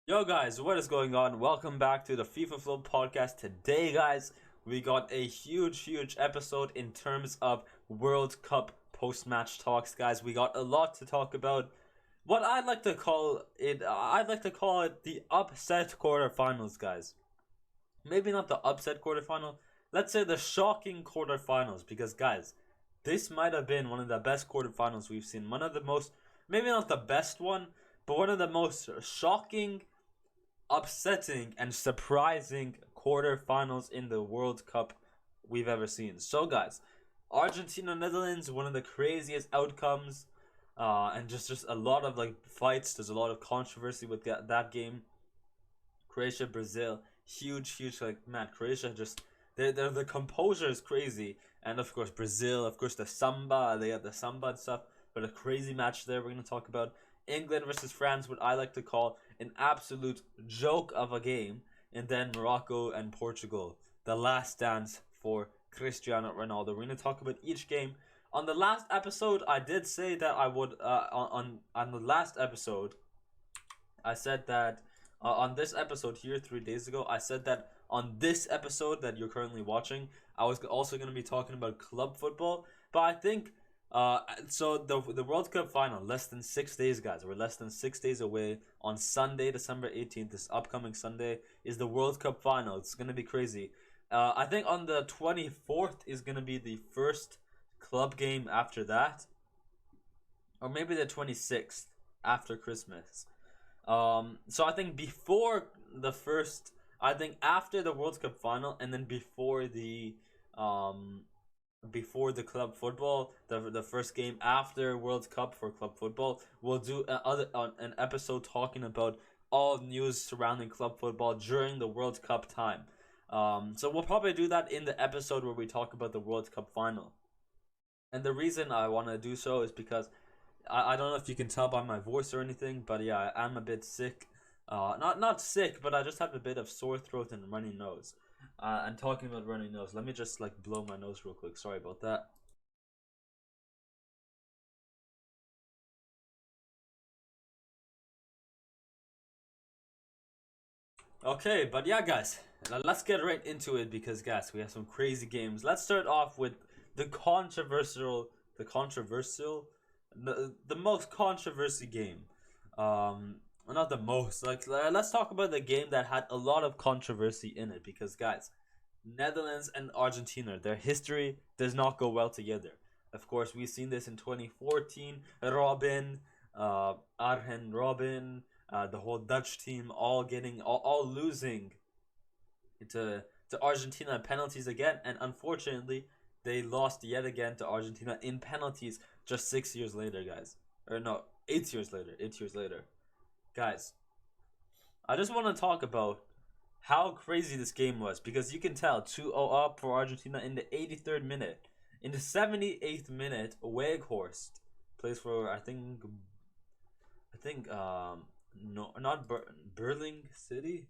Yo guys, what is going on? Welcome back to the FIFA Flow podcast. Today, guys, we got a huge episode in terms of World Cup post-match talks, guys. We got a lot to talk about. What I'd like to call it the upset quarterfinals, guys. Maybe not the upset quarterfinal. Let's say the shocking quarterfinals, because guys, this might have been one of the best quarterfinals we've seen. One of the most, maybe not the best one, but one of the most shocking, upsetting, and surprising quarterfinals in the World Cup we've ever seen. So, guys, Argentina Netherlands, one of the craziest outcomes, and just a lot of like fights. There's a lot of controversy with that game. Croatia Brazil, huge like man. Croatia just the composure is crazy, and of course Brazil, of course the samba. They have the samba and stuff, but a crazy match there. We're gonna talk about England versus France, what I like to call an absolute joke of a game, and then Morocco and Portugal, the last dance for Cristiano Ronaldo. We're gonna talk about each game. On the last episode, I did say that I would. On the last episode, I said that on this episode here 3 days ago, I said that on this episode that you're currently watching, I was also going to be talking about club football. But I think so the World Cup final, less than 6 days, guys. We're less than 6 days away. On Sunday, December 18th, this upcoming Sunday, is the World Cup final. It's gonna be crazy. I think on the 24th is gonna be the first club game after that, or maybe the 26th after Christmas. So I think I think after the World Cup final, and then before the club football, the first game after World Cup for club football, we'll do an episode talking about all news surrounding club football during the World Cup time. So we'll probably do that in the episode where we talk about the World Cup final. And the reason I want to do so is because I don't know if you can tell by my voice or anything, but yeah, I'm a bit sick. Not sick, but I just have a bit of sore throat and runny nose. And talking about runny nose, let me just like blow my nose real quick. Sorry about that. Okay, but yeah, guys, let's get right into it because, guys, we have some crazy games. Let's start off with the the most controversy game. Not the most. Like, let's talk about the game that had a lot of controversy in it because, guys, Netherlands and Argentina, their history does not go well together. Of course, we've seen this in 2014. Robin, Arjen Robin, the whole Dutch team all losing to Argentina in penalties again, and unfortunately they lost yet again to Argentina in penalties just 6 years later, guys. Or no, 8 years later. 8 years later, guys. I just want to talk about how crazy this game was because you can tell 2-0 up for Argentina in the 83rd minute. In the 78th minute, Weghorst plays for I think no, not Berling City.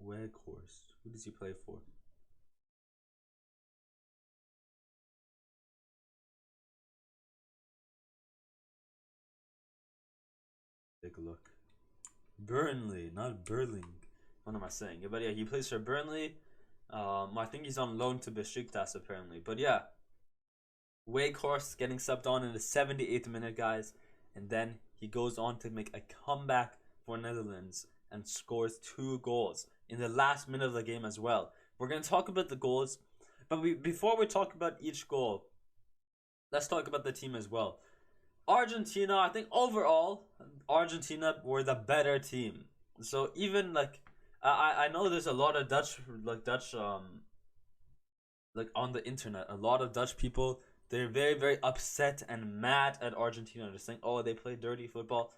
Weghorst. Who does he play for? Take a look. Burnley, not Berling. What am I saying? Yeah, but yeah, he plays for Burnley. I think he's on loan to Besiktas apparently. But yeah, Weghorst getting subbed on in the 78th minute, guys, and then he goes on to make a comeback for Netherlands and scores 2 goals in the last minute of the game as well. We're gonna talk about the goals, but before we talk about each goal, let's talk about the team as well. Argentina, I think overall, Argentina were the better team. So even like I know there's a lot of Dutch like on the internet, a lot of Dutch people, they're very upset and mad at Argentina. They're saying, "Oh, they play dirty football."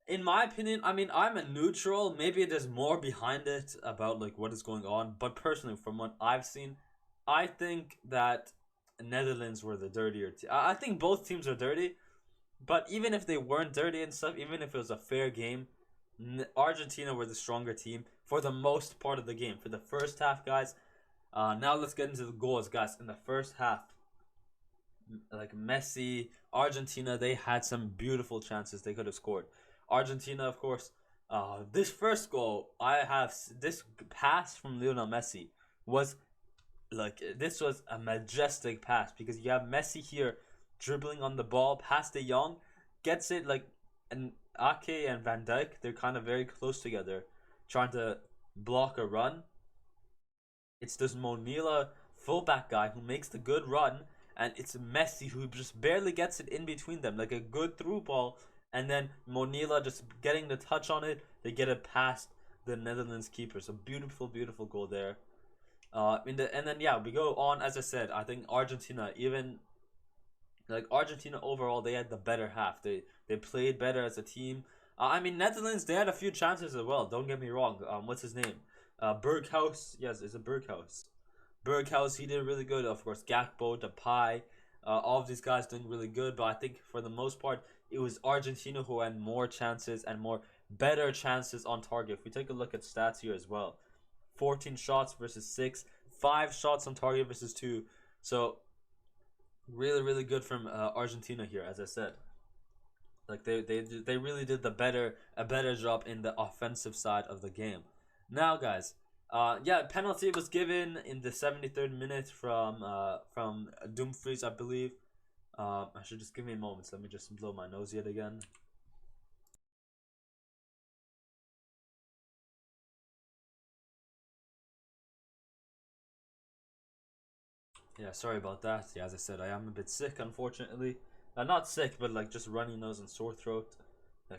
In my opinion, I mean, I'm a neutral. Maybe there's more behind it about like what is going on, but personally, from what I've seen, I think that Netherlands were the dirtier team. I think both teams are dirty, but even if they weren't dirty and stuff, even if it was a fair game, Argentina were the stronger team for the most part of the game. For the first half, guys. Now let's get into the goals, guys. In the first half, like Messi, Argentina, they had some beautiful chances they could have scored. Argentina, of course, this first goal, this pass from Lionel Messi was like this was a majestic pass because you have Messi here dribbling on the ball past De Jong, gets it like, and Ake and Van Dijk, they're kind of very close together, trying to block a run. It's this Monila fullback guy who makes the good run, and it's Messi who just barely gets it in between them, like a good through ball, and then Monila just getting the touch on it, they get it past the Netherlands keeper. So beautiful, beautiful goal there. And then yeah, we go on. As I said, I think Argentina, even like Argentina overall, they had the better half. They played better as a team. I mean, Netherlands, they had a few chances as well. Don't get me wrong. What's his name? Berghuis. Yes, it's a Berghuis. Berghuis, he did really good. Of course, Gakpo, Depay, all of these guys doing really good. But I think for the most part, it was Argentina who had more chances and more better chances on target. If we take a look at stats here as well, 14 shots versus 6, 5 shots on target versus 2. So really, really good from Argentina here. As I said, like they really did a better job in the offensive side of the game. Now, guys, yeah, penalty was given in the 73rd minute from Dumfries, I believe. I should just give me a moment. So let me just blow my nose yet again. Yeah, sorry about that. Yeah, as I said, I am a bit sick, unfortunately. Not sick, but like just runny nose and sore throat.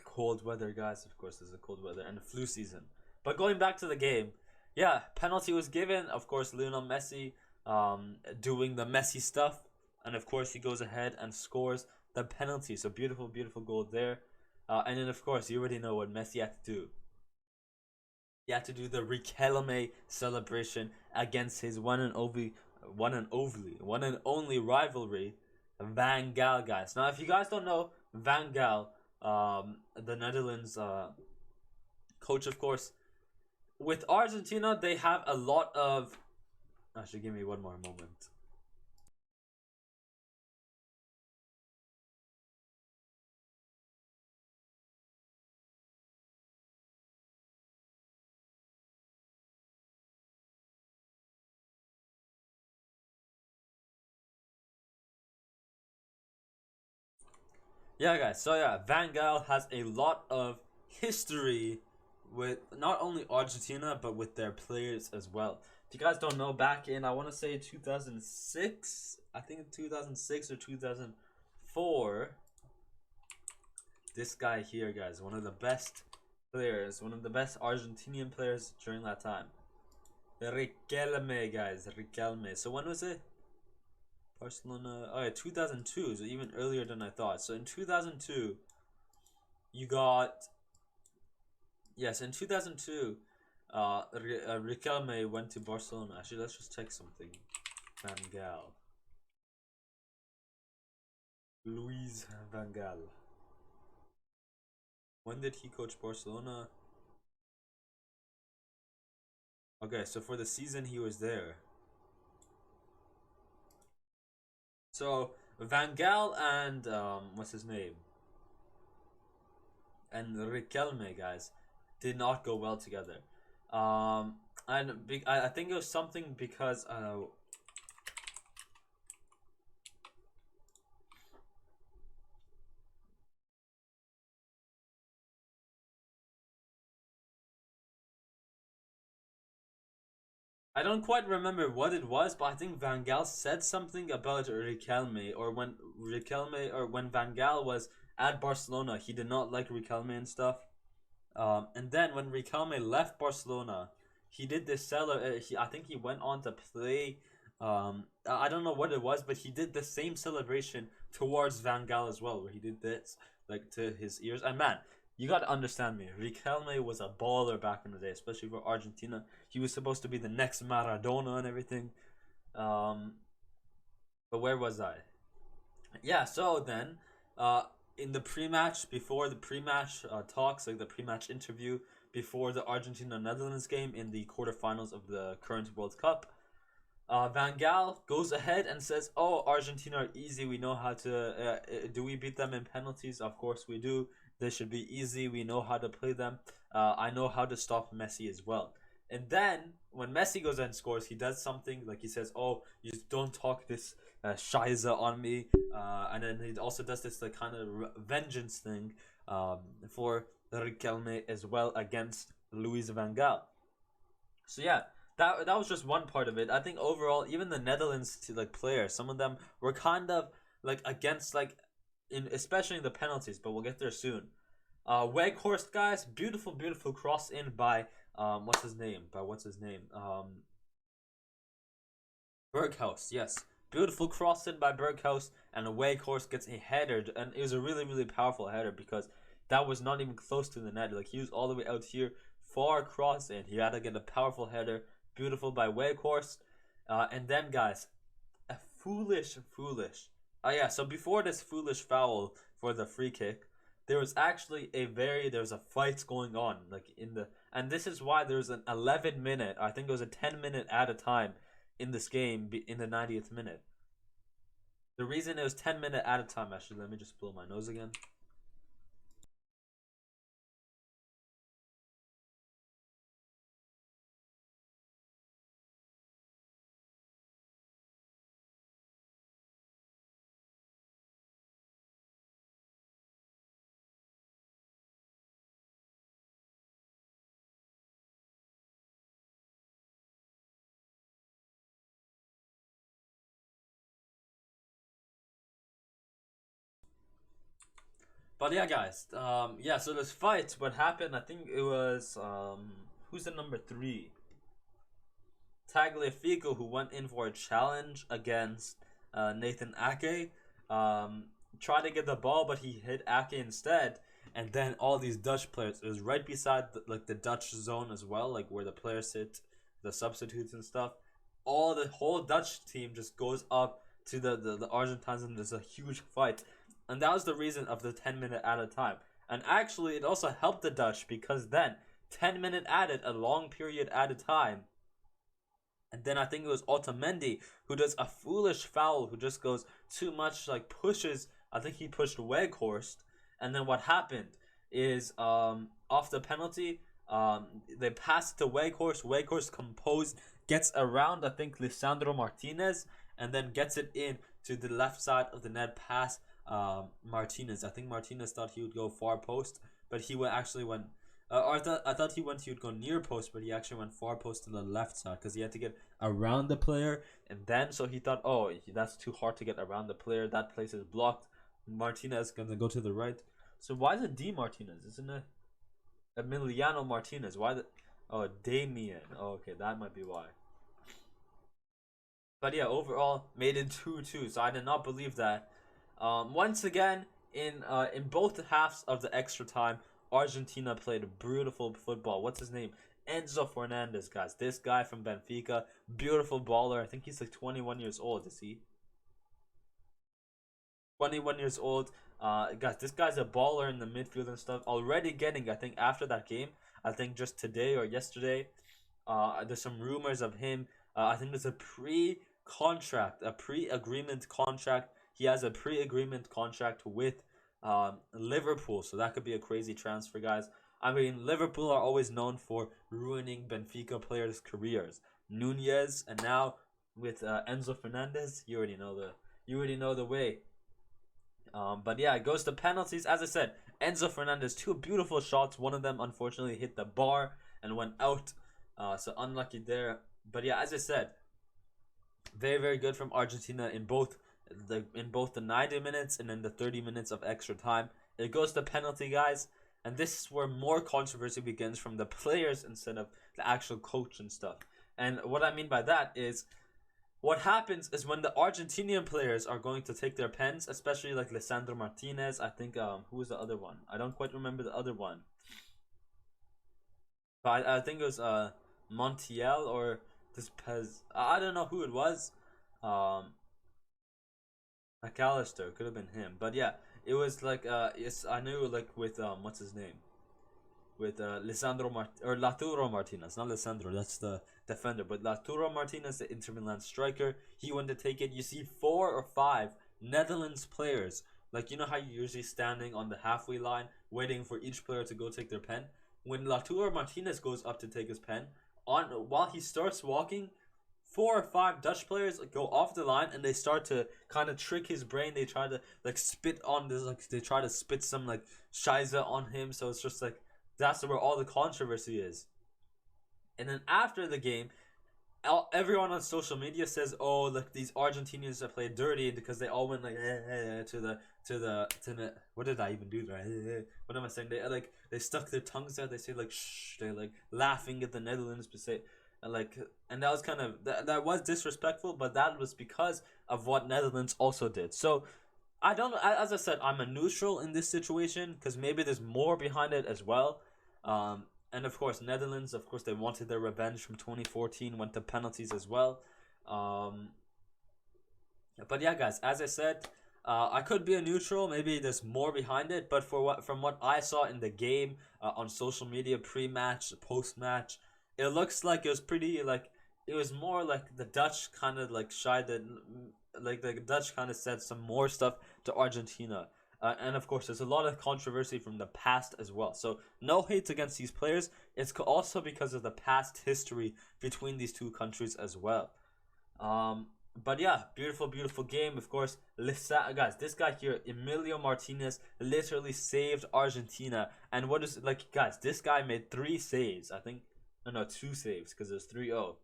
Cold weather, guys. Of course, there's a cold weather and the flu season. But going back to the game, yeah, penalty was given. Of course, Lionel Messi doing the Messi stuff. And of course, he goes ahead and scores the penalty. So beautiful, beautiful goal there. And then, of course, you already know what Messi had to do. He had to do the Riquelme celebration against his one and only rivalry, Van Gaal, guys. Now, if you guys don't know, Van Gaal, the Netherlands coach, of course, with Argentina, they have a lot of. Actually, give me one more moment. Yeah, guys. So yeah, Van Gaal has a lot of history with not only Argentina but with their players as well. If you guys don't know, back in I want to say 2006, I think 2006 or 2004, this guy here, guys, one of the best players, one of the best Argentinian players during that time. Riquelme, guys, Riquelme. So when was it? Barcelona. Oh yeah, 2002. So even earlier than I thought. So in 2002, you got, yes, in 2002, Riquelme went to Barcelona. Actually, let's just check something. Van Gaal. Luis Van Gaal. When did he coach Barcelona? Okay, so for the season he was there. So Van Gaal and what's his name? And Riquelme, guys, did not go well together. And I think it was something because I don't quite remember what it was, but I think Van Gaal said something about Riquelme, or when Van Gaal was at Barcelona, he did not like Riquelme and stuff. And then when Riquelme left Barcelona, he did this I think he went on to play. I don't know what it was, but he did the same celebration towards Van Gaal as well, where he did this like to his ears. And man, you gotta understand me. Riquelme was a baller back in the day, especially for Argentina. He was supposed to be the next Maradona and everything. Um, but where was I? Yeah, so then, in the pre-match, before the pre-match talks, like the pre-match interview before the Argentina Netherlands game in the quarterfinals of the current World Cup, Van Gaal goes ahead and says, "Oh, Argentina are easy. We know how to. Do we beat them in penalties? Of course we do. They should be easy. We know how to play them. I know how to stop Messi as well." And then when Messi goes and scores, he does something like he says, "Oh, you don't talk this shiza on me." And then he also does this like kind of vengeance thing for Riquelme as well against Luis Van Gaal. So yeah, that was just one part of it. I think overall, even the Netherlands like players, some of them were kind of like against like in especially in the penalties, but we'll get there soon. Weghorst, guys, beautiful cross in by what's his name? Berghaus, yes. Beautiful cross in by Berghaus, and Weghorst gets a header, and it was a really powerful header because that was not even close to the net. Like he was all the way out here, far cross in. He had to get a powerful header, beautiful by Weghorst. And then, guys, a foolish. Oh yeah, so before this foolish foul for the free kick, there was actually there was a fight going on like in the, and this is why there was an 11-minute, I think it was a 10-minute at a time in this game in the 90th minute. The reason it was 10-minute at a time, actually, let me just blow my nose again. But yeah, guys, yeah, so this fight, what happened, I think it was, who's the number 3? Tagliafico, who went in for a challenge against Nathan Ake. Tried to get the ball, but he hit Ake instead. And then all these Dutch players, it was right beside like the Dutch zone as well, like where the players sit, the substitutes and stuff. The whole Dutch team just goes up to the Argentines, and there's a huge fight. And that was the reason of the 10-minute added time. And actually, it also helped the Dutch because then 10-minute added, a long period added time. And then I think it was Otamendi who does a foolish foul, who just goes too much, like pushes. I think he pushed Weghorst. And then what happened is off the penalty, they pass to Weghorst. Weghorst composed, gets around, I think, Lisandro Martinez, and then gets it in to the left side of the net past Martinez. I think Martinez thought he would go far post, but he actually went. Or I thought he would go near post, but he actually went far post to the left side because he had to get around the player, and then so he thought, oh, that's too hard to get around the player. That place is blocked. Martinez gonna go to the right. So why is it D Martinez? Isn't it Emiliano Martinez? Why the? Oh, Damien. Oh, okay, that might be why. But yeah, overall made it 2-2. So I did not believe that. Once again, in both halves of the extra time, Argentina played beautiful football. What's his name? Enzo Fernandez, guys. This guy from Benfica, beautiful baller. I think he's like 21 years old. Is he? 21 years old. Guys, this guy's a baller in the midfield and stuff. Already getting, I think, after that game, I think just today or yesterday, there's some rumors of him. I think there's a pre-agreement contract. He has a pre-agreement contract with Liverpool, so that could be a crazy transfer, guys. I mean, Liverpool are always known for ruining Benfica players' careers. Nunez, and now with Enzo Fernandez, you already know the way. But yeah, it goes to penalties. As I said, Enzo Fernandez, 2 beautiful shots. One of them unfortunately hit the bar and went out. So unlucky there. But yeah, as I said, very good from Argentina in both the 90 minutes and in the 30 minutes of extra time. It goes to penalty, guys. And this is where more controversy begins from the players instead of the actual coach and stuff. And what I mean by that is, what happens is when the Argentinian players are going to take their pens, especially like Lisandro Martinez, I think, who was the other one? I don't quite remember the other one. But I think it was Montiel or this Pez. I don't know who it was. Um, McAllister, could have been him. But yeah, it was like, yes, I knew like with, what's his name? with Lautaro Martinez, not Lisandro. That's the defender, but Lautaro Martinez, the Inter Milan striker, he went to take it. You see 4 or 5 Netherlands players, like you know how you're usually standing on the halfway line waiting for each player to go take their pen. When Lautaro Martinez goes up to take his pen, while he starts walking, 4 or 5 Dutch players go off the line and they start to kind of trick his brain. They try to like spit on this, like they try to spit some like shiza on him. So it's just like that's where all the controversy is. And then after the game, everyone on social media says, "Oh, look, these Argentinians are played dirty because they all went like to the what did I even do there? What am I saying? They stuck their tongues out. They say like shh. They're like laughing at the Netherlands, but say and that was kind of that was disrespectful, but that was because of what Netherlands also did. So I don't know. As I said, I'm a neutral in this situation because maybe there's more behind it as well. And of course, Netherlands, of course, they wanted their revenge from 2014, went to penalties as well. But yeah, guys, as I said, I could be a neutral. Maybe there's more behind it. But from what I saw in the game, on social media, pre-match, post-match, it looks like it was pretty like it was more like the Dutch kind of like shied that like the Dutch kind of said some more stuff to Argentina. And of course, there's a lot of controversy from the past as well. So no hate against these players. It's also because of the past history between these two countries as well. But yeah, beautiful, beautiful game. Of course, guys, this guy here, Emilio Martinez, literally saved Argentina. And what is like, guys? This guy made 3 saves. I think, no, 2 saves because there's 3-0.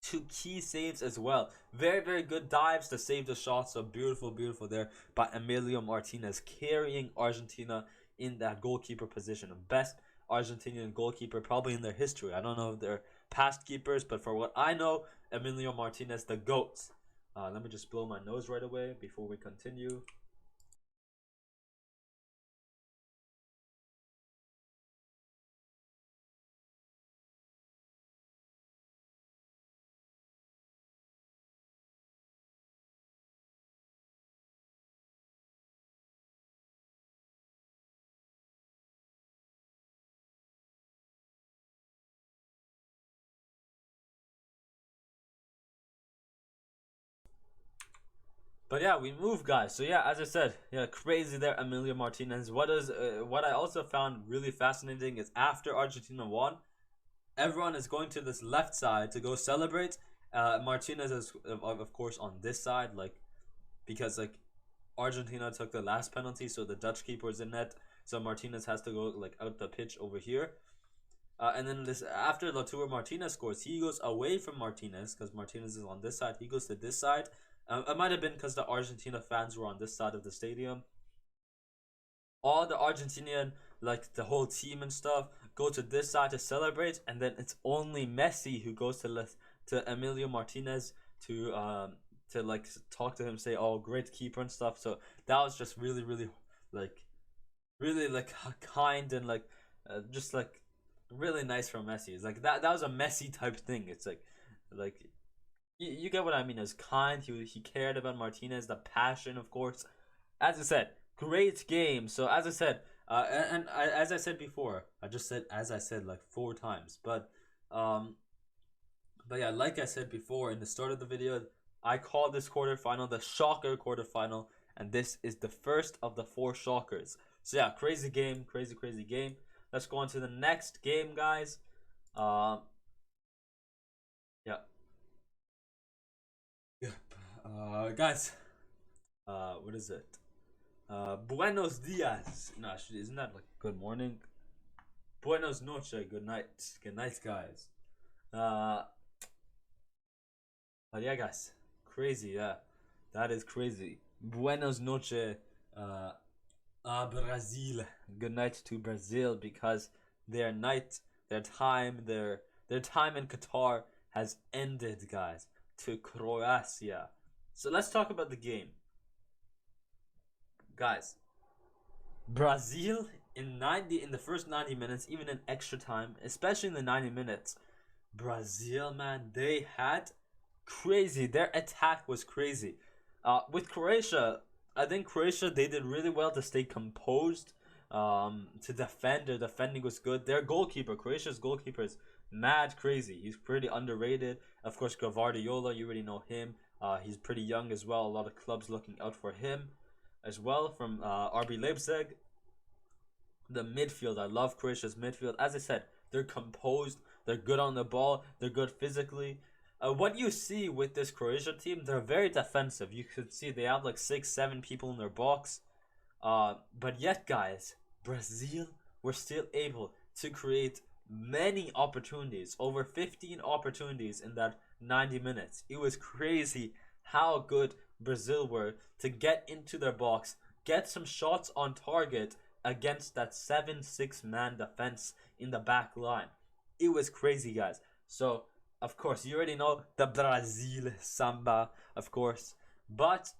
2 key saves as well. Very, very good dives to save the shot. So beautiful, beautiful there by Emilio Martinez, carrying Argentina in that goalkeeper position. The best Argentinian goalkeeper probably in their history. I don't know if they're past keepers, but for what I know, Emilio Martinez, the GOAT. Let me just blow my nose right away before we continue. But yeah, we move, guys. So yeah, as I said, yeah, crazy there, Emilio Martinez. What I also found really fascinating is after Argentina won, everyone is going to this left side to go celebrate. Martinez is of course on this side, like because like Argentina took the last penalty, so the Dutch keeper is in net. So Martinez has to go like out the pitch over here. And then this after Lautaro Martinez scores, he goes away from Martinez because Martinez is on this side. He goes to this side. It might have been because the Argentina fans were on this side of the stadium. All the Argentinian, like the whole team and stuff, go to this side to celebrate, and then it's only Messi who goes to Emilio Martinez to like talk to him, say, "Oh, great keeper" and stuff. So that was just really, really like kind and like just like really nice from Messi. It's like that was a Messi type thing. It's like you get what I mean. It's kind. He cared about Martinez, the passion, of course. As I said, great game. So as I said, as I said before, I just said as I said like 4 times. But yeah, like I said before in the start of the video, I called this quarterfinal the shocker quarterfinal, and this is the first of the 4 shockers. So yeah, crazy game, crazy game. Let's go on to the next game, guys. Yeah. Guys, what is it? Buenos dias. No, isn't that like good morning? Buenos noches. Good night. Good night, guys. But yeah, guys, crazy. Yeah, that is crazy. Buenos noches. Brazil. Good night to Brazil because their time in Qatar has ended, guys. To Croatia. So let's talk about the game, guys. Brazil in the first 90 minutes, even in extra time, especially in the 90 minutes, Brazil, man, they had crazy. Their attack was crazy. With Croatia, I think Croatia, they did really well to stay composed. to defend. Their defending was good. Their goalkeeper, Croatia's goalkeeper, is mad crazy. He's pretty underrated. Of course, Gvardiol, you already know him. He's pretty young as well. A lot of clubs looking out for him as well from RB Leipzig. The midfield, I love Croatia's midfield. As I said, they're composed. They're good on the ball. They're good physically. What you see with this Croatia team, they're very defensive. You could see they have like 6-7 people in their box. But yet, guys, Brazil were still able to create many opportunities. Over 15 opportunities in that 90 minutes. It was crazy how good Brazil were to get into their box, get some shots on target against that 7-6 man defense in the back line. It was crazy, guys. So, of course, you already know the Brazil samba, of course. But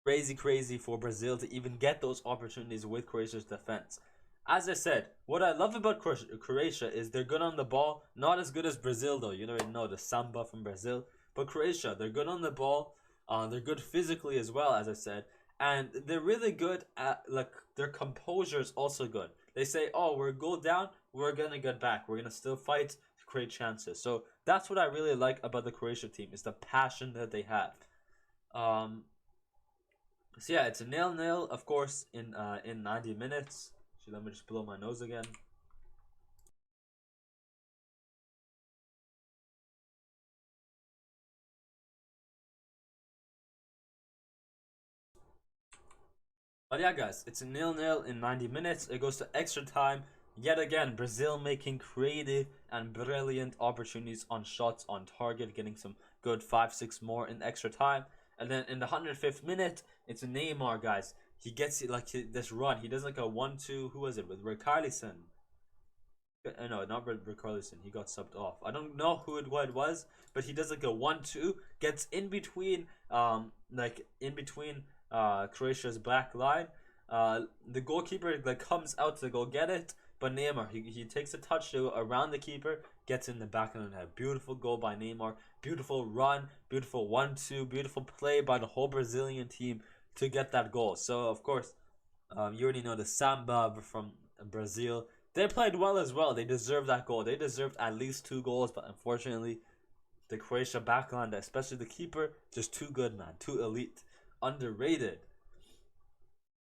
crazy for Brazil to even get those opportunities with Croatia's defense. As I said, what I love about Croatia is they're good on the ball. Not as good as Brazil, though. You already know the samba from Brazil. But Croatia, they're good on the ball. They're good physically as well, as I said. And they're really good at, like, their composure is also good. They say, oh, we're a goal down, we're going to get back. We're going to still fight to create chances. So that's what I really like about the Croatia team, is the passion that they have. So yeah, it's a 0-0, of course, in 90 minutes. So let me just blow my nose again. But yeah, guys, it's a 0-0 in 90 minutes. It goes to extra time. Yet again, Brazil making creative and brilliant opportunities on shots on target, getting some good 5-6 more in extra time. And then in the 105th minute, it's Neymar, guys. He gets it like this run. He does like a 1-2. Who was it with? Richarlison. No, not Richarlison. He got subbed off. I don't know what it was, but he does like a 1-2. Gets in between, Croatia's back line. The goalkeeper like comes out to go get it, but Neymar he takes a touch to around the keeper, gets in the back of the net. Beautiful goal by Neymar. Beautiful run. Beautiful 1-2. Beautiful play by the whole Brazilian team to get that goal. So of course, you already know the samba from Brazil. They played well as well. They deserved that goal. They deserved at least 2 goals, but unfortunately, the Croatia backline, especially the keeper, just too good, man. Too elite. Underrated.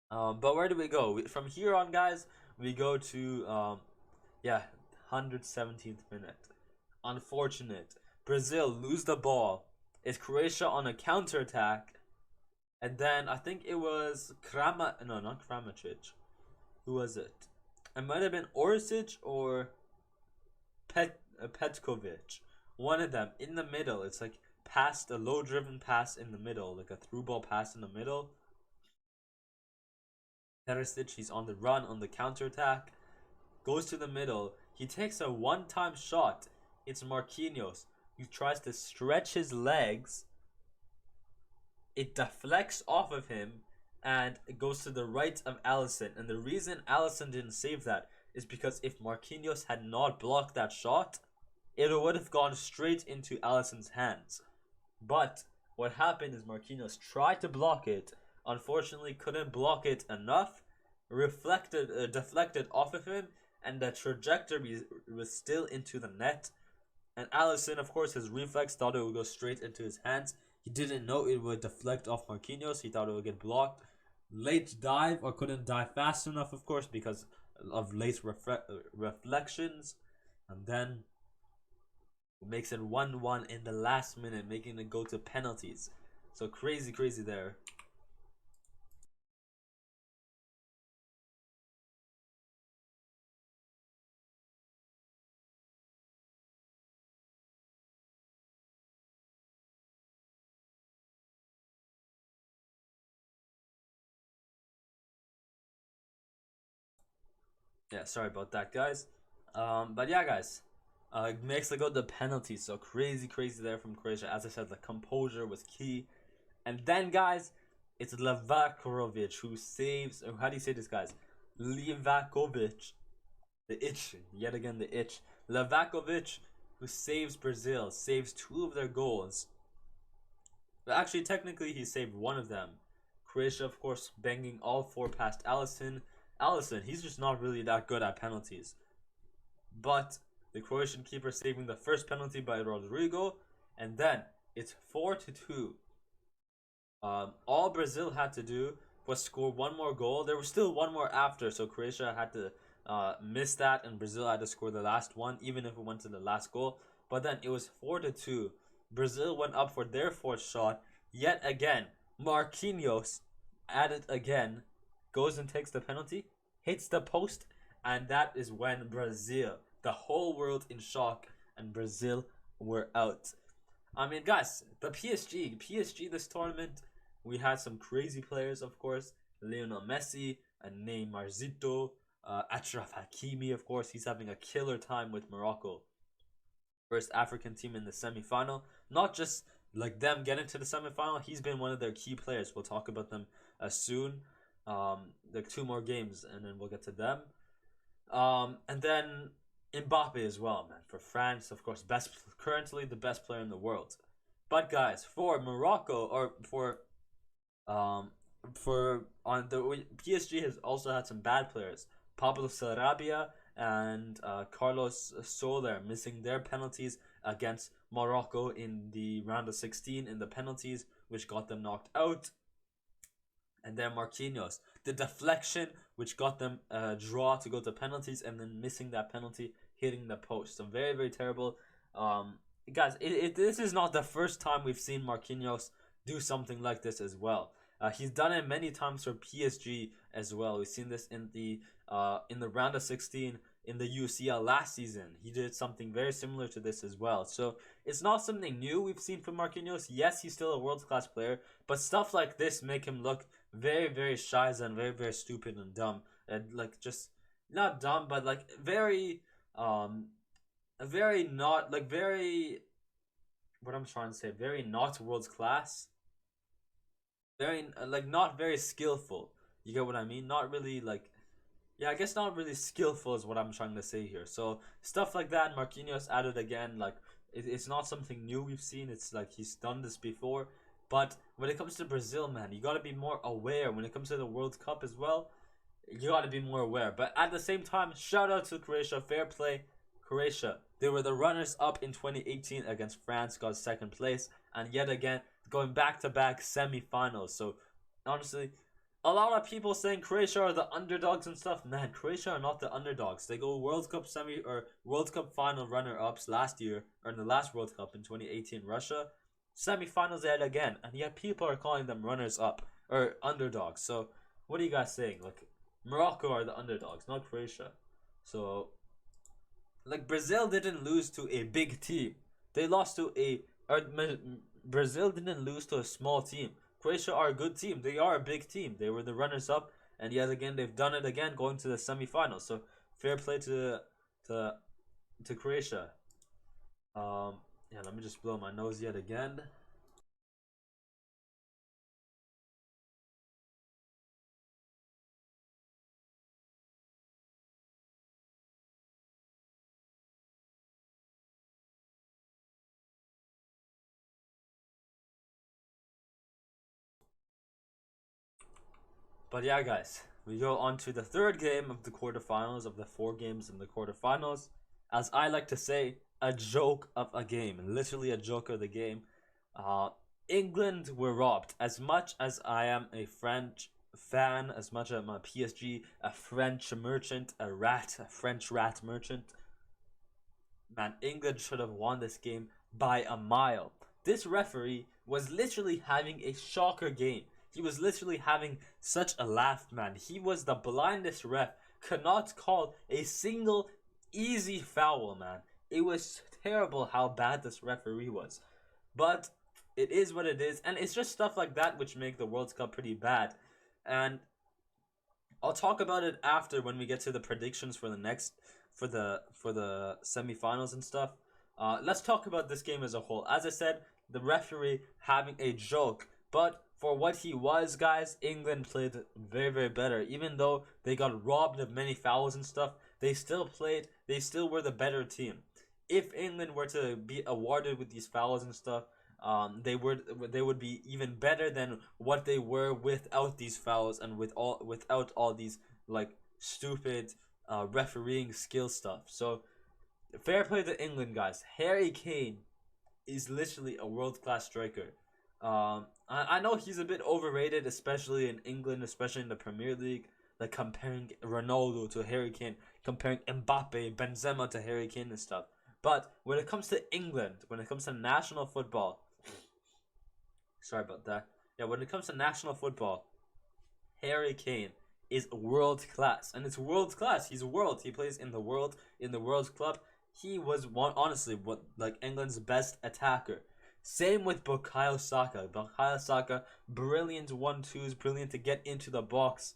But where do we go? From here on, guys, we go to 117th minute. Unfortunate. Brazil lose the ball. It's Croatia on a counter-attack. And then I think it was not Kramaric. Who was it? It might have been Orsic or Petkovic. One of them in the middle. It's like a low-driven pass in the middle, like a through ball pass in the middle. Perisic, he's on the run on the counter-attack. Goes to the middle. He takes a one-time shot. It's Marquinhos. He tries to stretch his legs. It deflects off of him, and it goes to the right of Alisson. And the reason Alisson didn't save that is because if Marquinhos had not blocked that shot, it would have gone straight into Alisson's hands. But what happened is Marquinhos tried to block it, unfortunately couldn't block it enough, deflected off of him, and the trajectory was still into the net. And Alisson, of course, his reflex thought it would go straight into his hands. He didn't know it would deflect off Marquinhos. He thought it would get blocked. Late dive, or couldn't dive fast enough, of course, because of late reflections. And then it makes it 1-1 in the last minute, making it go to penalties. So crazy there. Yeah, sorry about that, guys. But yeah, guys. It makes it go to penalties. So crazy there from Croatia. As I said, the composure was key. And then, guys, it's Levakovic who saves. How do you say this, guys? Levakovic. The itch. Yet again, the itch. Levakovic who saves Brazil. Saves 2 of their goals. But actually, technically, he saved 1 of them. Croatia, of course, banging all 4 past Alisson. Allison, he's just not really that good at penalties. But the Croatian keeper saving the first penalty by Rodrigo, and then it's 4-2. All Brazil had to do was score one more goal. There was still one more after, so Croatia had to miss that, and Brazil had to score the last one, even if it went to the last goal. But then it was 4-2. Brazil went up for their fourth shot. Yet again, Marquinhos at it again, goes and takes the penalty, hits the post, and that is when Brazil, the whole world in shock, and Brazil were out. I mean, guys, the PSG this tournament, we had some crazy players, of course. Lionel Messi, and Neymarzito, Achraf Hakimi, of course. He's having a killer time with Morocco. First African team in the semi-final. Not just like them getting to the semi-final. He's been one of their key players. We'll talk about them soon. Like 2 more games, and then we'll get to them. And then Mbappe as well, man, for France, of course, currently the best player in the world. But guys, for Morocco, or for on the PSG has also had some bad players. Pablo Sarabia and Carlos Soler missing their penalties against Morocco in the round of 16 in the penalties, which got them knocked out. And then Marquinhos, the deflection, which got them a draw to go to penalties, and then missing that penalty, hitting the post. So very, very terrible. Guys, this is not the first time we've seen Marquinhos do something like this as well. He's done it many times for PSG as well. We've seen this in the round of 16 in the UCL last season. He did something very similar to this as well. So it's not something new we've seen from Marquinhos. Yes, he's still a world-class player, but stuff like this make him look very, very shy and very, very stupid and dumb. And like, just not dumb, but like very very not, like, very, what I'm trying to say, very not world class, very like not very skillful. You get what I mean? Not really, like, yeah, I guess not really skillful is what I'm trying to say here. So stuff like that, Marquinhos added again. Like, it's not something new we've seen. It's like he's done this before. But when it comes to Brazil, man, you got to be more aware. When it comes to the World Cup as well, you got to be more aware. But at the same time, shout out to Croatia. Fair play, Croatia. They were the runners-up in 2018 against France, got second place. And yet again, going back-to-back semi-finals. So, honestly, a lot of people saying Croatia are the underdogs and stuff. Man, Croatia are not the underdogs. They go World Cup World Cup final runner-ups last year, or in the last World Cup in 2018, Russia. Semi-finals yet again, and yet people are calling them runners-up or underdogs. So what are you guys saying? Like, Morocco are the underdogs, not Croatia. So, like, Brazil didn't lose to a big team. They lost to Brazil didn't lose to a small team. Croatia are a good team. They are a big team. They were the runners-up, and yet again they've done it again, going to the semi-finals. So fair play to Croatia. Yeah, let me just blow my nose yet again. But yeah, guys, we go on to the third game of the quarterfinals, of the 4 games in the quarterfinals. As I like to say, a joke of a game. Literally a joke of the game. England were robbed. As much as I am a French fan, as much as I'm a PSG, a French merchant, a French rat merchant, man, England should have won this game by a mile. This referee was literally having a shocker game. He was literally having such a laugh, man. He was the blindest ref. Could not call a single easy foul, man. It was terrible how bad this referee was. But it is what it is. And it's just stuff like that which make the World Cup pretty bad. And I'll talk about it after, when we get to the predictions for the next, for the semifinals and stuff. Let's talk about this game as a whole. As I said, the referee having a joke, but for what he was, guys, England played very, very better. Even though they got robbed of many fouls and stuff, they still were the better team. If England were to be awarded with these fouls and stuff, they would be even better than what they were without these fouls and without all these, like, stupid refereeing skill stuff. So fair play to England, guys. Harry Kane is literally a world class striker. I know he's a bit overrated, especially in England, especially in the Premier League. Like comparing Ronaldo to Harry Kane, comparing Mbappe, Benzema to Harry Kane and stuff. But when it comes to England, when it comes to national football, sorry about that. Yeah, when it comes to national football, Harry Kane is world class, and it's world class. He's world. He plays in the world club. He was honestly like England's best attacker. Same with Bukayo Saka. Bukayo Saka, brilliant 1-2s, brilliant to get into the box.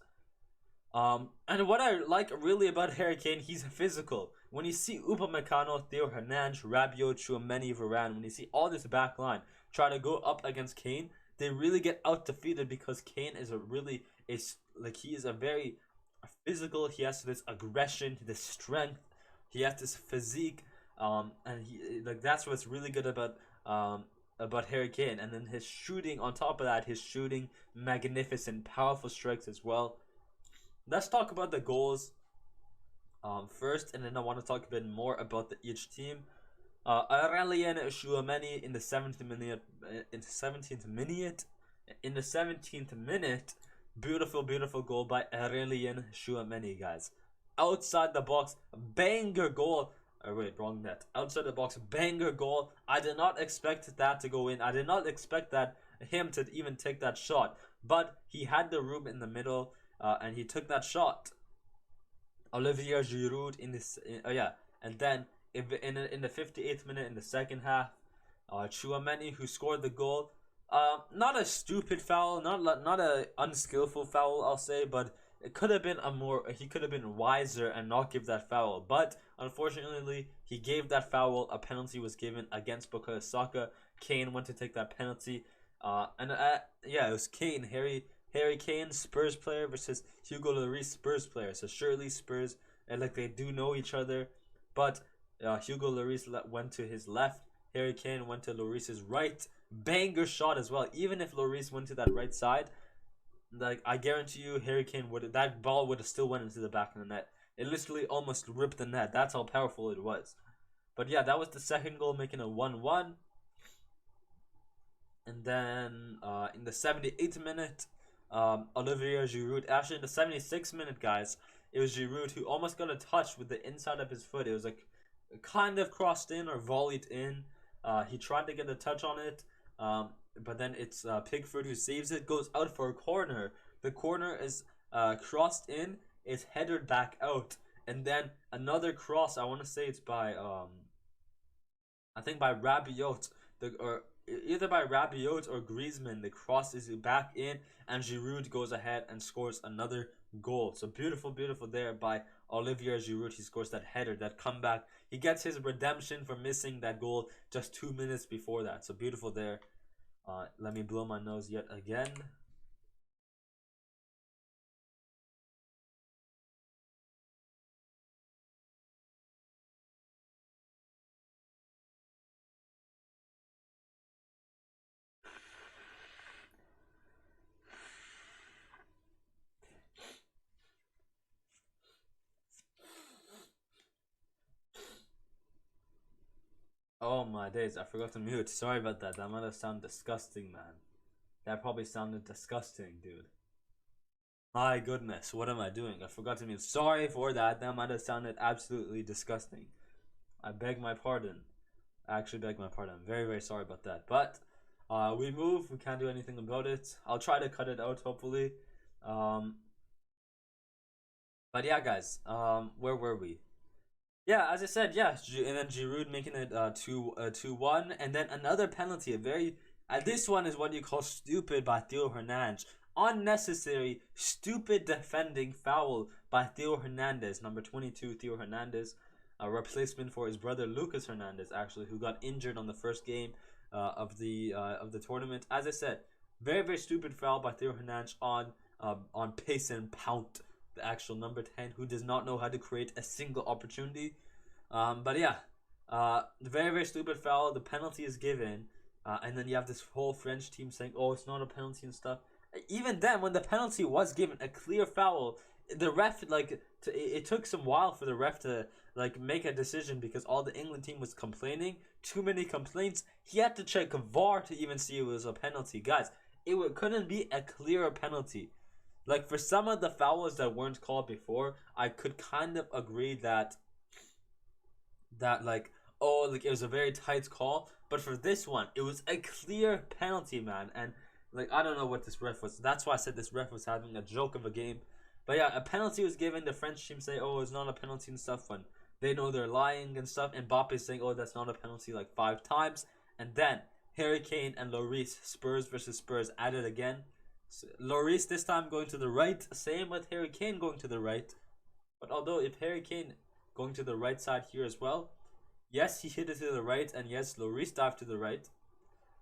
And what I like really about Harry Kane, he's physical. When you see Upamecano, Theo Hernandez, Rabiot, Tchouaméni, Varane, when you see all this back line try to go up against Kane, they really get out defeated because Kane is he is a very physical. He has this aggression, this strength. He has this physique, and that's what's really good about Harry Kane. And then his shooting, on top of that, his shooting, magnificent, powerful strikes as well. Let's talk about the goals first, and then I want to talk a bit more about each team. Aurelien Tchouaméni in the 17th minute, beautiful goal by Aurelien Tchouaméni, guys. Outside the box, banger goal. Wrong net. Outside the box, banger goal. I did not expect that to go in. I did not expect him to even take that shot, but he had the room in the middle. And he took that shot. Olivier Giroud and then in the 58th minute in the second half, Tchouaméni, who scored the goal. Not a stupid foul, not a unskillful foul, I'll say, but it could have been he could have been wiser and not give that foul. But unfortunately, he gave that foul. A penalty was given against Bukayo Saka. Kane went to take that penalty. It was Kane, Harry Kane, Spurs player, versus Hugo Lloris, Spurs player. So surely Spurs, and they do know each other. But Hugo Lloris went to his left. Harry Kane went to Lloris's right. Banger shot as well. Even if Lloris went to that right side, I guarantee you, Harry Kane that ball would have still went into the back of the net. It literally almost ripped the net. That's how powerful it was. But yeah, that was the second goal, making it 1-1. And then in the 78th minute, Olivier Giroud. Actually, in the 76th minute, guys, it was Giroud who almost got a touch with the inside of his foot. It was kind of crossed in or volleyed in. He tried to get a touch on it, but then it's Pickford who saves it. Goes out for a corner. The corner is crossed in. It's headed back out, and then another cross. I want to say it's by I think by Rabiot. Either by Rabiot or Griezmann. The cross is back in, and Giroud goes ahead and scores another goal. So beautiful there by Olivier Giroud. He scores that header, that comeback. He gets his redemption for missing that goal just 2 minutes before that. So beautiful there. Let me blow my nose yet again. Oh my days, I forgot to mute. Sorry about that. That might have sounded disgusting, man. That probably sounded disgusting, dude. My goodness, what am I doing? I forgot to mute. Sorry for that. That might have sounded absolutely disgusting. I beg my pardon. I actually beg my pardon. I'm very sorry about that. But we move. We can't do anything about it. I'll try to cut it out, hopefully. But yeah, guys. Where were we? Yeah, as I said, yeah, and then Giroud making it 2-1, and then another penalty. This one is what you call stupid by Theo Hernandez. Unnecessary, stupid defending foul by Theo Hernandez, number 22, Theo Hernandez, a replacement for his brother Lucas Hernandez, actually, who got injured on the first game of the tournament. As I said, very stupid foul by Theo Hernandez on Payson Pount, the actual number 10, who does not know how to create a single opportunity. But yeah, very stupid foul. The penalty is given, and then you have this whole French team saying, "Oh, it's not a penalty" and stuff. Even then, when the penalty was given, a clear foul, the ref it took some while for the ref to like make a decision because all the England team was complaining. Too many complaints. He had to check VAR to even see it was a penalty, guys. Couldn't be a clearer penalty. Like for some of the fouls that weren't called before, I could kind of agree that like, oh, like it was a very tight call. But for this one, it was a clear penalty, man. And like I don't know what this ref was. That's why I said this ref was having a joke of a game. But yeah, a penalty was given. The French team say, oh, it's not a penalty and stuff. When they know they're lying and stuff. And Mbappe saying, oh, that's not a penalty like 5 times. And then Harry Kane and Lloris, Spurs versus Spurs, at it again. So, Lloris this time going to the right. Same with Harry Kane going to the right. But although if Harry Kane going to the right side here as well, yes, he hit it to the right. And yes, Lloris dived to the right.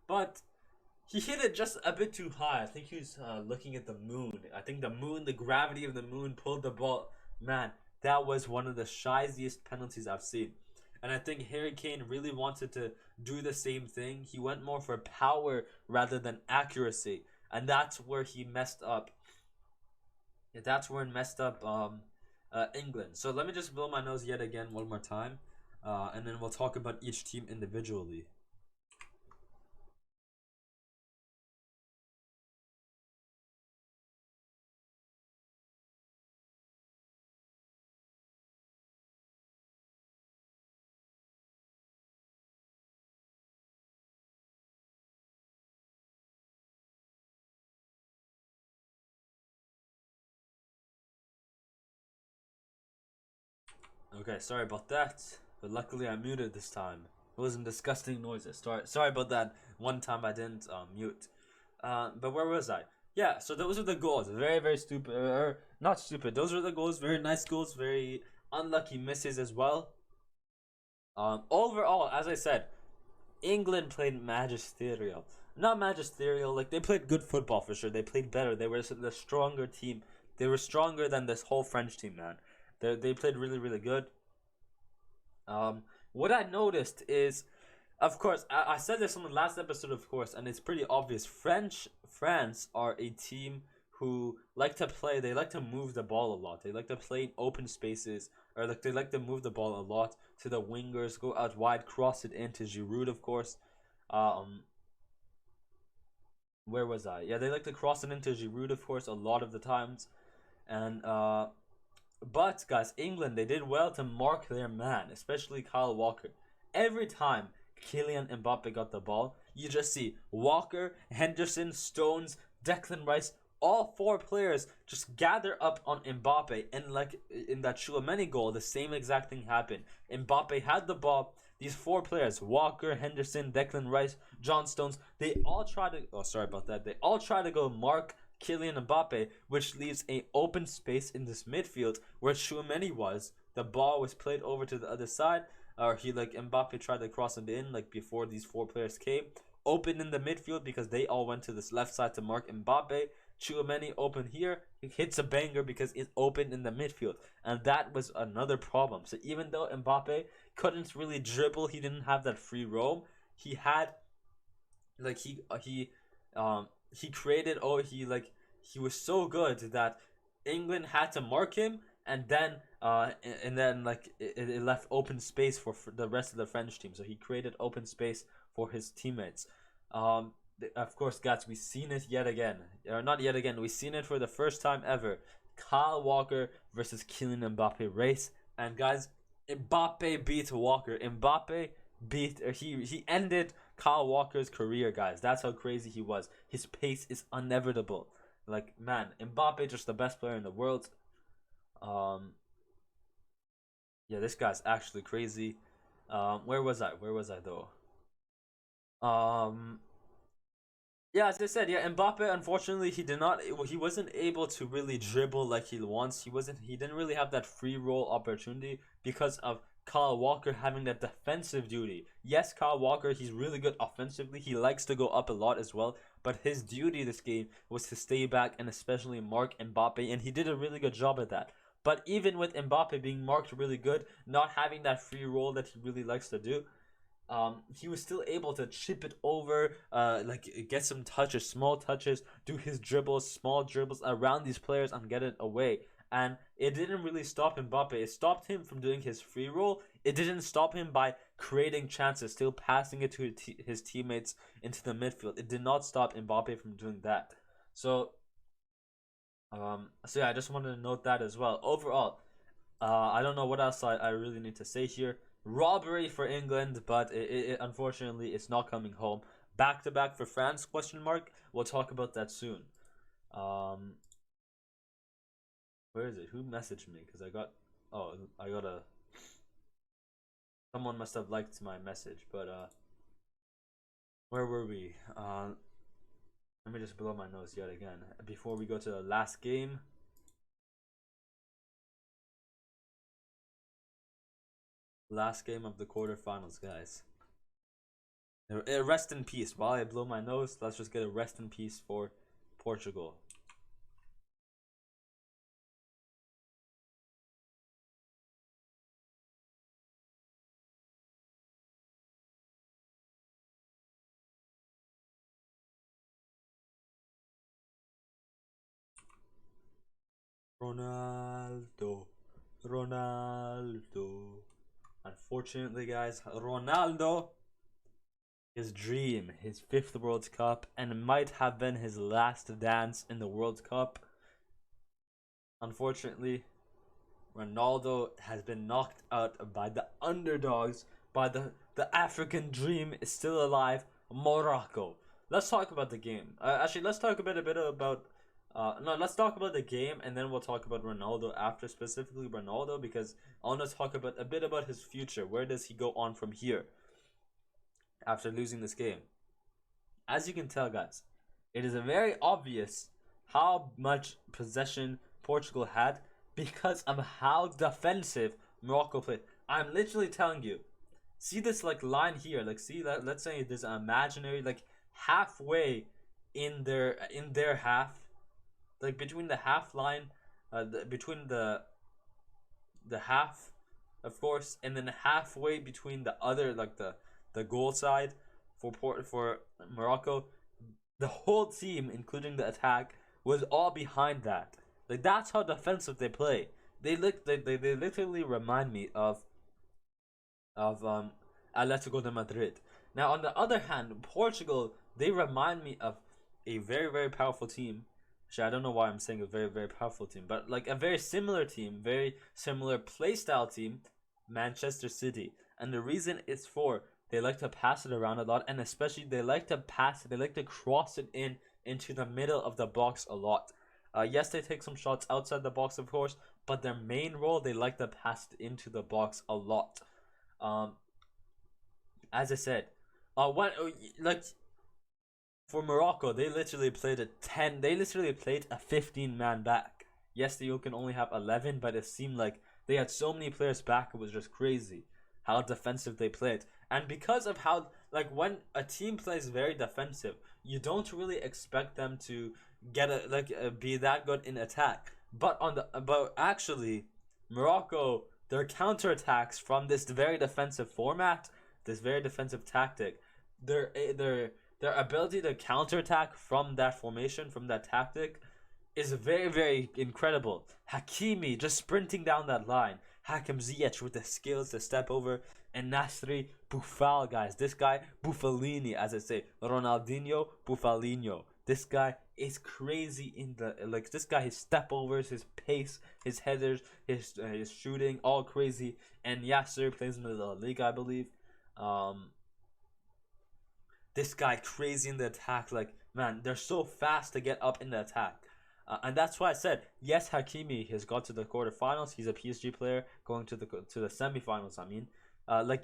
But he hit it just a bit too high. I think he was looking at the moon. I think the gravity of the moon pulled the ball. Man, that was one of the shiziest penalties I've seen. And I think Harry Kane really wanted to do the same thing. He went more for power rather than accuracy. And that's where he messed up. That's where it messed up England. So let me just blow my nose yet again one more time. And then we'll talk about each team individually. Okay, sorry about that. But luckily I muted this time. It wasn't disgusting noises. Sorry about that. One time I didn't mute. But where was I? Yeah, so those are the goals. Very, very stupid. Not stupid. Those are the goals. Very nice goals. Very unlucky misses as well. Overall, as I said, England played magisterial. Not magisterial. Like, they played good football for sure. They played better. They were the stronger team. They were stronger than this whole French team, man. They played really, really good. What I noticed is, of course, I said this on the last episode, of course, and it's pretty obvious. France are a team who like to play. They like to move the ball a lot. They like to play in open spaces, or like they like to move the ball a lot to the wingers, go out wide, cross it into Giroud, of course. Where was I? Yeah, they like to cross it into Giroud, of course, a lot of the times, and But guys, England, they did well to mark their man, especially Kyle Walker. Every time Kylian Mbappe got the ball, you just see Walker, Henderson, Stones, Declan Rice, all 4 players just gather up on Mbappe. And like in that Tchouaméni goal, the same exact thing happened. Mbappe had the ball. These 4 players, Walker, Henderson, Declan Rice, John Stones, they all try to... Oh, sorry about that. They all try to go mark Kylian Mbappe, which leaves an open space in this midfield where Tchouaméni was. The ball was played over to the other side, or Mbappe tried to cross it in like before these 4 players came. Open in the midfield because they all went to this left side to mark Mbappe. Tchouaméni open here, he hits a banger because it's open in the midfield, and that was another problem. So even though Mbappe couldn't really dribble, he didn't have that free roam. He had he created he was so good that England had to mark him, and then it left open space for the rest of the French team. So he created open space for his teammates. Of course, guys, we've seen it yet again, or not yet again. We've seen it for the first time ever. Kyle Walker versus Kylian Mbappe race, and guys, Mbappe beat Walker. Mbappe he ended Kyle Walker's career, guys. That's how crazy he was. His pace is inevitable. Like, man, Mbappe just the best player in the world. Yeah, this guy's actually crazy. Where was I though? Yeah, as I said, yeah, Mbappe, unfortunately, he wasn't able to really dribble like he wants. He didn't really have that free roll opportunity because of Kyle Walker having that defensive duty. Yes, Kyle Walker, he's really good offensively. He likes to go up a lot as well, but his duty this game was to stay back and especially mark Mbappe, and he did a really good job at that. But even with Mbappe being marked really good, not having that free roll that he really likes to do, he was still able to chip it over, get some touches, small touches, do his dribbles, small dribbles around these players and get it away. and it didn't really stop Mbappe. It stopped him from doing his free roll. It didn't stop him by creating chances, still passing it to his teammates into the midfield. It did not stop Mbappe from doing that. So, yeah, I just wanted to note that as well. Overall, I don't know what else I really need to say here. Robbery for England, but it unfortunately it's not coming home. Back to back for France? Question mark. We'll talk about that soon. Where is it? Who messaged me? Because I got a. Someone must have liked my message, but where were we? Let me just blow my nose yet again before we go to the last game. Last game of the quarterfinals, guys. Rest in peace. While I blow my nose, let's just get a rest in peace for Portugal. Ronaldo. Unfortunately, guys, Ronaldo, his dream, his 5th World Cup, and it might have been his last dance in the World Cup. Unfortunately, Ronaldo has been knocked out by the underdogs, by the African dream is still alive, Morocco. Let's talk about the game. Actually, let's talk a bit about no, let's talk about the game, and then we'll talk about Ronaldo after, specifically Ronaldo, because I want to talk a bit about his future. Where does he go on from here after losing this game? As you can tell, guys, it is very obvious how much possession Portugal had because of how defensive Morocco played. I'm literally telling you. See this like line here, like see that. Let's say there's an imaginary like halfway in their half. Like between the half line, between the half, of course, and then halfway between the other, like the goal side for Morocco, the whole team, including the attack, was all behind that. Like that's how defensive they play. They literally remind me of Atletico de Madrid. Now on the other hand, Portugal, they remind me of a very, very powerful team. Actually, I don't know why I'm saying a very, very powerful team, but like a very similar team, very similar playstyle team, Manchester City. And the reason is for they like to pass it around a lot, and especially they like to cross it into the middle of the box a lot. Yes, they take some shots outside the box, of course, but their main role, they like to pass it into the box a lot. As I said, for Morocco, they literally played a 15-man back. Yes, you can only have 11, but it seemed like they had so many players back, it was just crazy how defensive they played. And because of how, like, when a team plays very defensive, you don't really expect them to be that good in attack. But actually, Morocco, their counterattacks from this very defensive format, this very defensive tactic, their ability to counterattack from that formation, from that tactic, is very, very incredible. Hakimi just sprinting down that line. Hakim Ziyech with the skills to step over. And Nasri Boufal, guys. This guy, Buffalini, as I say. Ronaldinho, Buffalino. This guy is crazy in the... Like, this guy, his step overs, his pace, his headers, his shooting, all crazy. And Yasser plays in the league, I believe. This guy crazy in the attack. Like, man, they're so fast to get up in the attack. And that's why I said, yes, Hakimi has got to the quarterfinals. He's a PSG player going to the semifinals, I mean.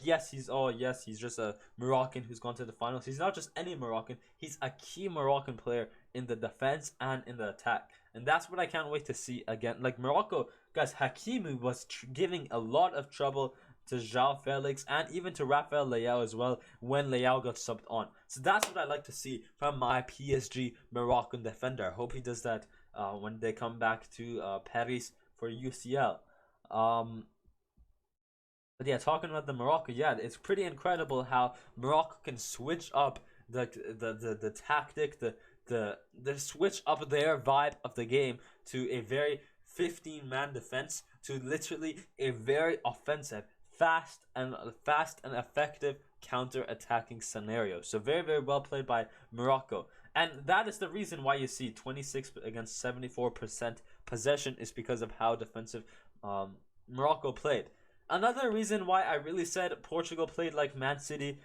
Yes, he's just a Moroccan who's gone to the finals. He's not just any Moroccan. He's a key Moroccan player in the defense and in the attack. And that's what I can't wait to see again. Like, Morocco, guys, Hakimi was giving a lot of trouble to João Felix and even to Rafael Leao as well when Leao got subbed on. So that's what I like to see from my PSG Moroccan defender. I hope he does that when they come back to Paris for UCL. But yeah, talking about the Morocco, yeah, it's pretty incredible how Morocco can switch up the tactic, the switch up their vibe of the game to a very 15-man defense to literally a very offensive, fast and effective counter-attacking scenario. So very, very well played by Morocco. And that is the reason why you see 26 against 74% possession is because of how defensive Morocco played. Another reason why I really said Portugal played like Man City,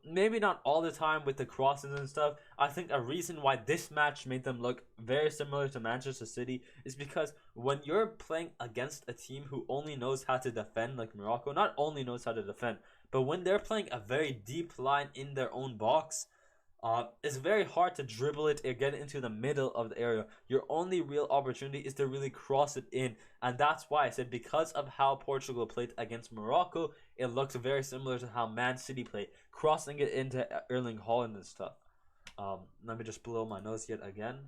maybe not all the time with the crosses and stuff. I think a reason why this match made them look very similar to Manchester City is because when you're playing against a team who only knows how to defend, like Morocco, not only knows how to defend, but when they're playing a very deep line in their own box, it's very hard to dribble it and get into the middle of the area. Your only real opportunity is to really cross it in. And that's why I said because of how Portugal played against Morocco, it looks very similar to how Man City played, crossing it into Erling Haaland and stuff. Let me just blow my nose yet again.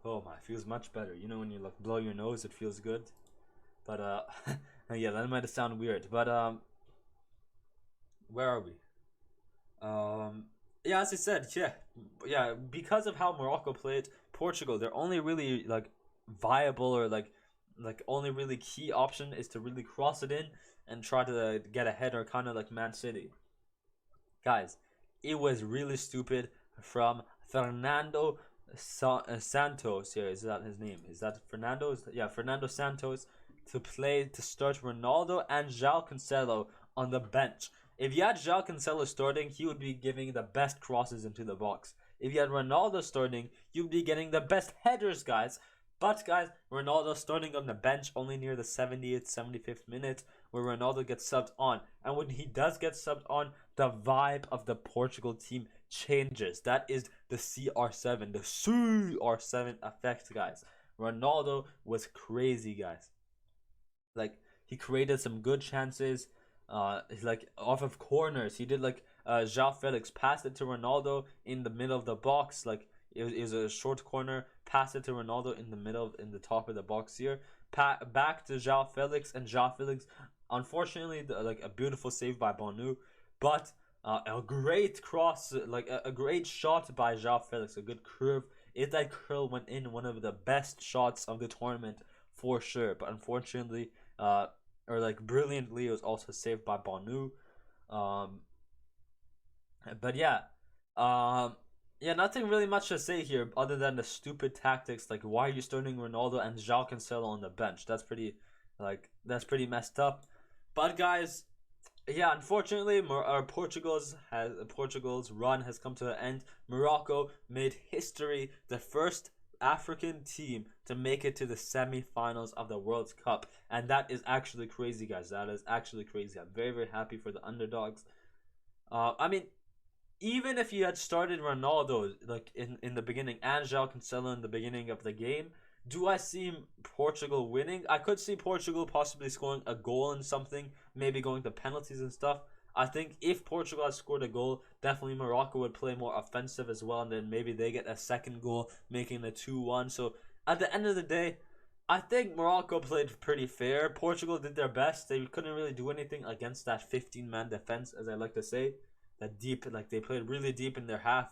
Oh my, feels much better. You know when you like blow your nose, it feels good. But yeah, that might sound weird. But where are we? Yeah, as I said, yeah, because of how Morocco played Portugal, their only really like viable or like only really key option is to really cross it in and try to get a header, kind of like Man City. Guys, it was really stupid from Fernando Santos. Here, is that his name? Is that Fernando? Yeah, Fernando Santos to start Ronaldo and João Cancelo on the bench. If you had João Cancelo starting, he would be giving the best crosses into the box. If you had Ronaldo starting, you'd be getting the best headers, guys. But guys, Ronaldo starting on the bench only near the 70th, 75th minute, where Ronaldo gets subbed on. And when he does get subbed on, the vibe of the Portugal team changes. That is the CR7, the CR7 effect, guys. Ronaldo was crazy, guys. Like, he created some good chances. Like off of corners, he did like João Felix passed it to Ronaldo in the middle of the box. Like it was a short corner, passed it to Ronaldo in the middle, in the top of the box here. Back to João Felix, and João Felix, unfortunately, like a beautiful save by Bonu, but a great cross, like a great shot by João Felix, a good curve. If that curl went in, one of the best shots of the tournament for sure. But unfortunately, or like brilliantly, it was also saved by Bonu. But yeah, yeah, nothing really much to say here other than the stupid tactics. Like, why are you starting Ronaldo and João Cancelo on the bench? That's pretty messed up. But guys, yeah, unfortunately, Portugal's run has come to an end. Morocco made history, the first African team to make it to the semi-finals of the World Cup, and that is actually crazy, guys. That is actually crazy. I'm very, very happy for the underdogs. I mean, even if you had started Ronaldo like in the beginning and João Cancelo in the beginning of the game, do I see Portugal winning? I could see Portugal possibly scoring a goal and something, maybe going to penalties and stuff. I think if Portugal had scored a goal, definitely Morocco would play more offensive as well, and then maybe they get a second goal, making it 2-1. So at the end of the day, I think Morocco played pretty fair. Portugal did their best. They couldn't really do anything against that 15-man defense, as I like to say. That deep, like they played really deep in their half.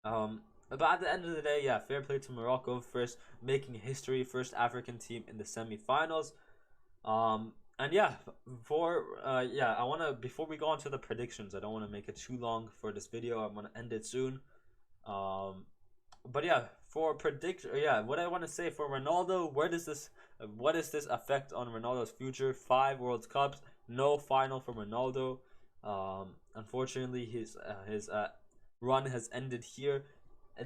But at the end of the day, yeah, fair play to Morocco, first making history, first African team in the semi-finals. And yeah, I wanna, before we go on to the predictions, I don't want to make it too long for this video. I'm gonna end it soon. But yeah, for what I want to say for Ronaldo, what is this affect on Ronaldo's future? 5 World Cups, no final for Ronaldo. Unfortunately, his run has ended here.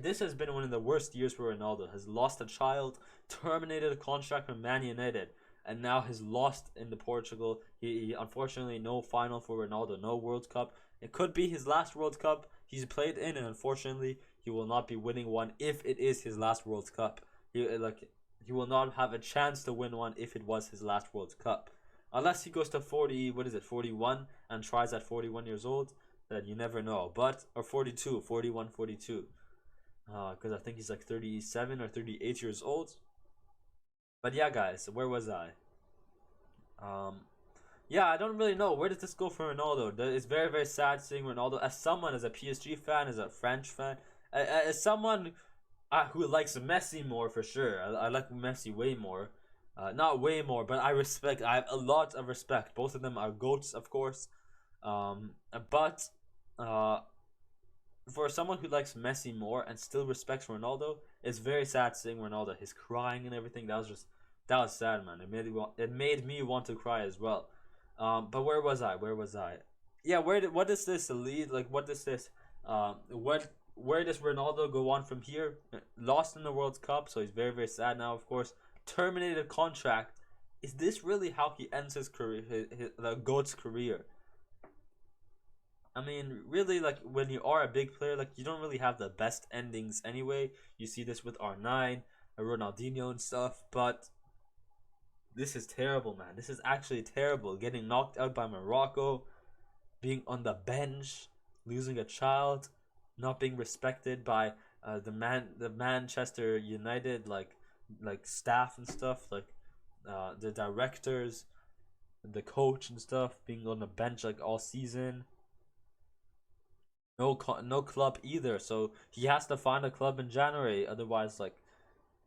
This has been one of the worst years for Ronaldo. Has lost a child, terminated a contract from Man United, and now has lost in the Portugal. He unfortunately no final for Ronaldo, no World Cup. It could be his last World Cup he's played in, and unfortunately he will not be winning one if it is his last World Cup. He will not have a chance to win one if it was his last World Cup. Unless he goes to 41 and tries at 41 years old, then you never know. But or 42. because I think he's like 37 or 38 years old. But yeah, guys, where was I? Um, yeah, I don't really know. Where does this go for Ronaldo? It's very, very sad seeing Ronaldo. As someone, as a PSG fan, as a French fan, as someone who likes Messi more for sure. I like Messi way more. Not way more, but I have a lot of respect. Both of them are GOATs, of course. But uh, for someone who likes Messi more and still respects Ronaldo, it's very sad seeing Ronaldo. His crying and everything. That was sad, man. It made me want to cry as well. But where was I? Where was I? Yeah, what does this lead? Like, what does this? Where does Ronaldo go on from here? Lost in the World Cup, so he's very, very sad now. Of course, terminated contract. Is this really how he ends his career? The GOAT's career. I mean, really, like, when you are a big player, like, you don't really have the best endings anyway. You see this with R9, Ronaldinho and stuff, but this is terrible, man. This is actually terrible. Getting knocked out by Morocco, being on the bench, losing a child, not being respected by the Manchester United like staff and stuff, like the directors, the coach and stuff, being on the bench like all season. No club either, so he has to find a club in January. Otherwise, like,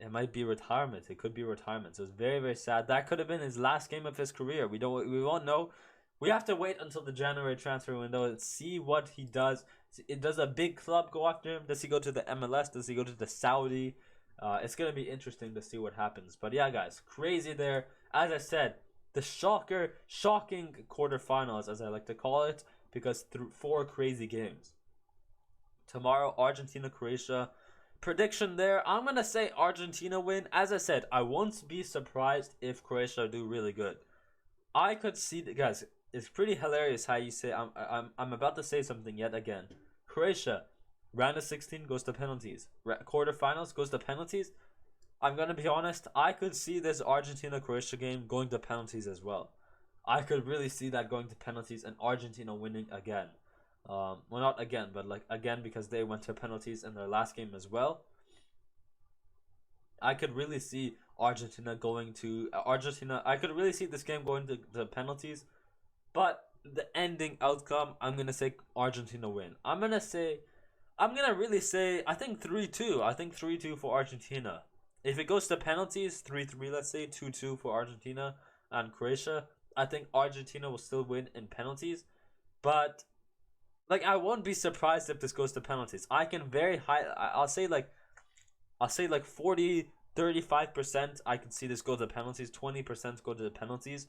it might be retirement. It could be retirement. So it's very, very sad. That could have been his last game of his career. We won't know. We have to wait until the January transfer window and see what he does. Does a big club go after him? Does he go to the MLS? Does he go to the Saudi? It's gonna be interesting to see what happens. But yeah, guys, crazy there. As I said, the shocking quarterfinals, as I like to call it, because through 4 crazy games. Tomorrow, Argentina, Croatia. Prediction there, I'm gonna say Argentina win. As I said, I won't be surprised if Croatia do really good. I could see guys. It's pretty hilarious how you say I'm about to say something yet again. Croatia, round of 16 goes to penalties. Quarterfinals goes to penalties. I'm gonna be honest. I could see this Argentina Croatia game going to penalties as well. I could really see that going to penalties and Argentina winning again. Well, not again, but like again because they went to penalties in their last game as well. I could really see Argentina going to Argentina. I could really see this game going to the penalties, but the ending outcome, I'm gonna say Argentina win. I'm gonna really say I think 3-2. I think 3-2 for Argentina. If it goes to penalties, 3-3, let's say 2-2 for Argentina and Croatia. I think Argentina will still win in penalties, but like, I won't be surprised if this goes to penalties. I can very high. I'll say like 40, 35%. I can see this go to penalties. 20% go to the penalties.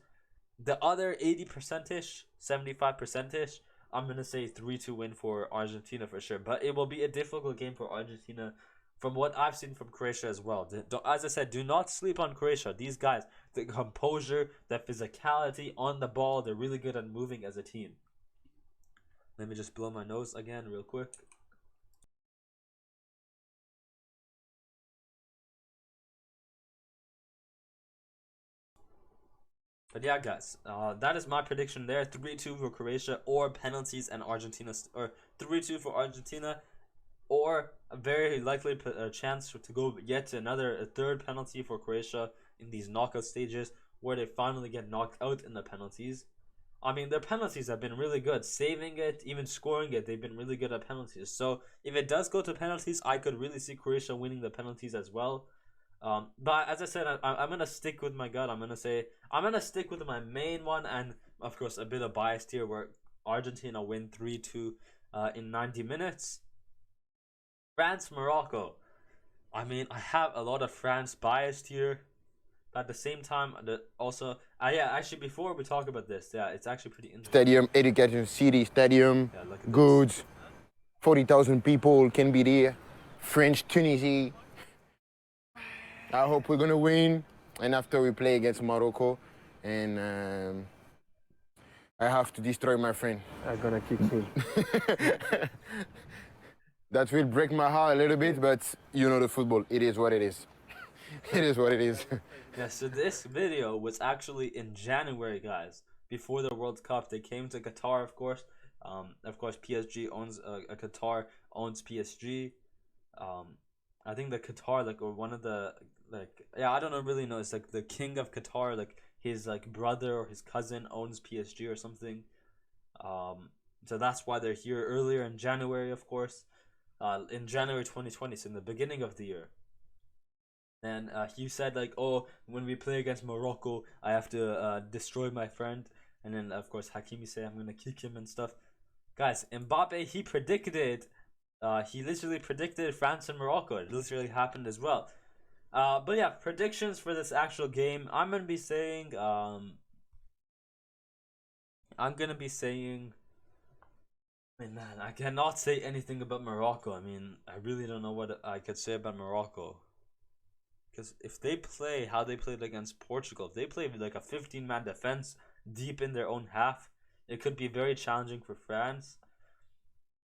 The other 80% ish, 75% ish. I'm gonna say 3-2 win for Argentina for sure. But it will be a difficult game for Argentina, from what I've seen from Croatia as well. As I said, do not sleep on Croatia. These guys, the composure, the physicality on the ball, they're really good at moving as a team. Let me just blow my nose again real quick. But yeah, guys, that is my prediction there. 3-2 for Croatia, or penalties and Argentina, or 3-2 for Argentina, or a very likely chance to go yet a third penalty for Croatia in these knockout stages, where they finally get knocked out in the penalties. I mean, their penalties have been really good. Saving it, even scoring it, they've been really good at penalties. So if it does go to penalties, I could really see Croatia winning the penalties as well. But as I said, I'm gonna stick with my gut. I'm gonna stick with my main one, and of course a bit of bias here, where Argentina win 3-2 in 90 minutes. France, Morocco. I mean, I have a lot of France biased here. At the same time, yeah, actually, before we talk about this, yeah, it's actually pretty interesting. Stadium, Education City Stadium, Yeah, look at goods, this. 40,000 people can be there. French Tunisia. I hope we're gonna win, and after we play against Morocco, and I have to destroy my friend. I'm gonna kick him. That will break my heart a little bit, but you know the football. It is what it is. It is what it is. Yeah, so this video was actually in January, guys, before the World Cup. They came to Qatar, of course. PSG owns Qatar owns PSG. I think the Qatar, like, or one of the, like, yeah, I don't know, really know. It's like the king of Qatar, like his like brother or his cousin owns PSG or something. Um, so that's why they're here earlier in January, of course. In January 2020, so in the beginning of the year. And he said like, oh, when we play against Morocco, I have to destroy my friend. And then of course Hakimi said I'm gonna kick him and stuff. Guys, Mbappe, he literally predicted France and Morocco. It literally happened as well. But yeah, predictions for this actual game. I'm gonna be saying. I mean, man, I cannot say anything about Morocco. I mean, I really don't know what I could say about Morocco. Because if they play how they played against Portugal, if they play with like a 15-man defense deep in their own half, it could be very challenging for France.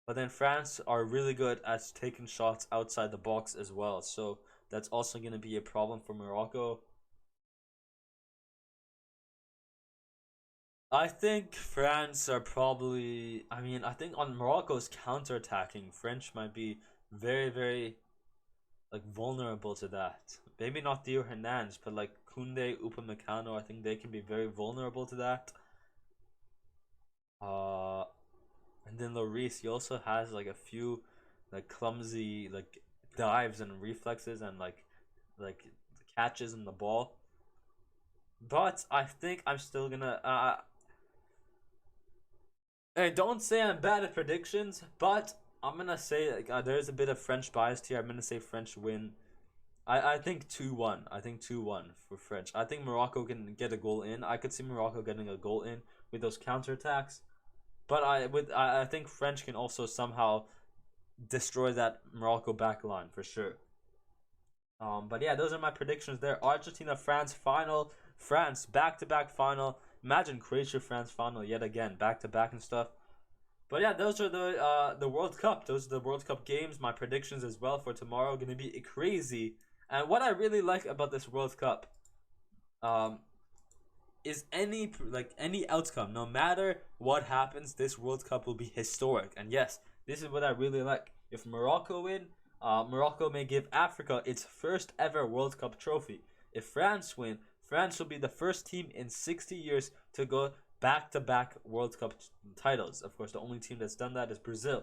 But then France are really good at taking shots outside the box as well. So that's also going to be a problem for Morocco. I think France are probably. I mean, I think on Morocco's counter-attacking, French might be very, very like vulnerable to that. Maybe not Theo Hernandez, but like Koundé, Upamecano, I think they can be very vulnerable to that. Uh, and then Lloris, he also has like a few like clumsy like dives and reflexes and like catches in the ball. But I think I'm still gonna. Hey, don't say I'm bad at predictions, but I'm gonna say like there's a bit of French bias here. I'm gonna say French win. I think 2-1. I think 2-1 for French. I think Morocco can get a goal in. I could see Morocco getting a goal in with those counterattacks. But I think French can also somehow destroy that Morocco back line for sure. But yeah, those are my predictions there. Argentina France final, France back to back final. Imagine Croatia France final yet again, back to back and stuff. But yeah, those are the World Cup. Those are the World Cup games. My predictions as well for tomorrow gonna be crazy. And what I really like about this World Cup, um, is any outcome, no matter what happens, this World Cup will be historic. And yes, this is what I really like. If Morocco win, Morocco may give Africa its first ever World Cup trophy. If France win, France will be the first team in 60 years to go back-to-back World Cup titles. Of course, the only team that's done that is Brazil.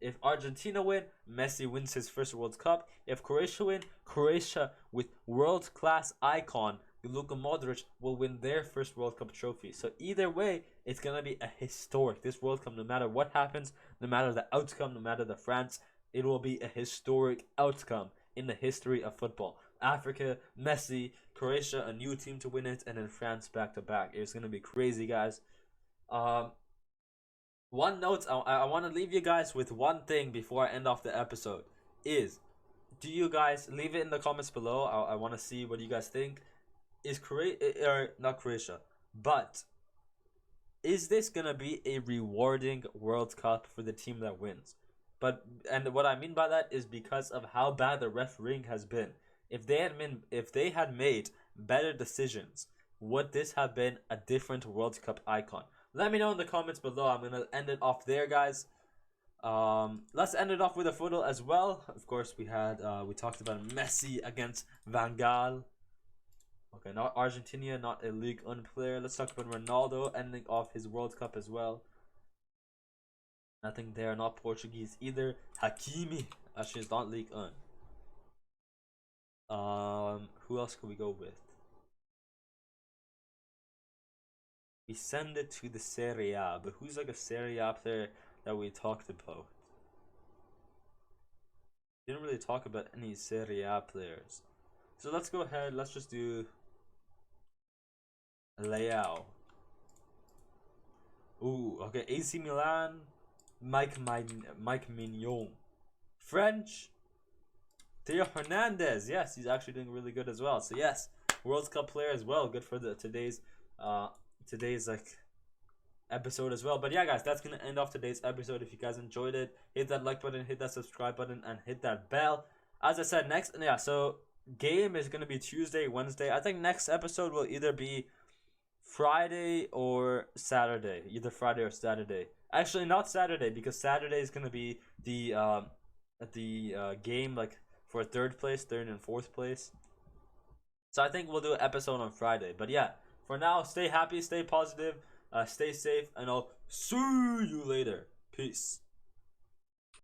If Argentina win, Messi wins his first World Cup. If Croatia win, Croatia with world-class icon Luka Modric will win their first World Cup trophy. So either way, it's gonna be a historic. This World Cup, no matter what happens, no matter the outcome, no matter the France, it will be a historic outcome in the history of football. Africa, Messi, Croatia, a new team to win it, and then France back to back. It's gonna be crazy, guys. One note, I want to leave you guys with one thing before I end off the episode. Is, do you guys leave it in the comments below? I want to see what you guys think. Is Croatia, or not Croatia, but is this gonna be a rewarding World Cup for the team that wins? And what I mean by that is because of how bad the refereeing has been. If they had made better decisions, would this have been a different World Cup icon? Let me know in the comments below. I'm gonna end it off there, guys. Let's end it off with a photo as well. Of course, we talked about Messi against Van Gaal. Okay, not Argentina, not a Ligue 1 player. Let's talk about Ronaldo ending off his World Cup as well. Nothing there, not Portuguese either. Hakimi, actually, it's not Ligue 1. Who else can we go with? We send it to the Serie A, but who's like a Serie A player that we talked about? Didn't really talk about any Serie A players. So let's go ahead, let's just do Leao. Ooh, okay, AC Milan, Mike Mignon. French, Theo Hernandez. Yes, he's actually doing really good as well. So yes, World Cup player as well. Good for today's like episode as well. But yeah, guys, that's gonna end off today's episode. If you guys enjoyed it, hit that like button, hit that subscribe button, and hit that bell. As I said, so game is gonna be Tuesday, Wednesday. I think next episode will either be Friday or Saturday. Either Friday or Saturday. Actually, not Saturday, because Saturday is gonna be the game, like for third and fourth place. So I think we'll do an episode on Friday. But yeah, for now, stay happy, stay positive, stay safe, and I'll see you later. Peace.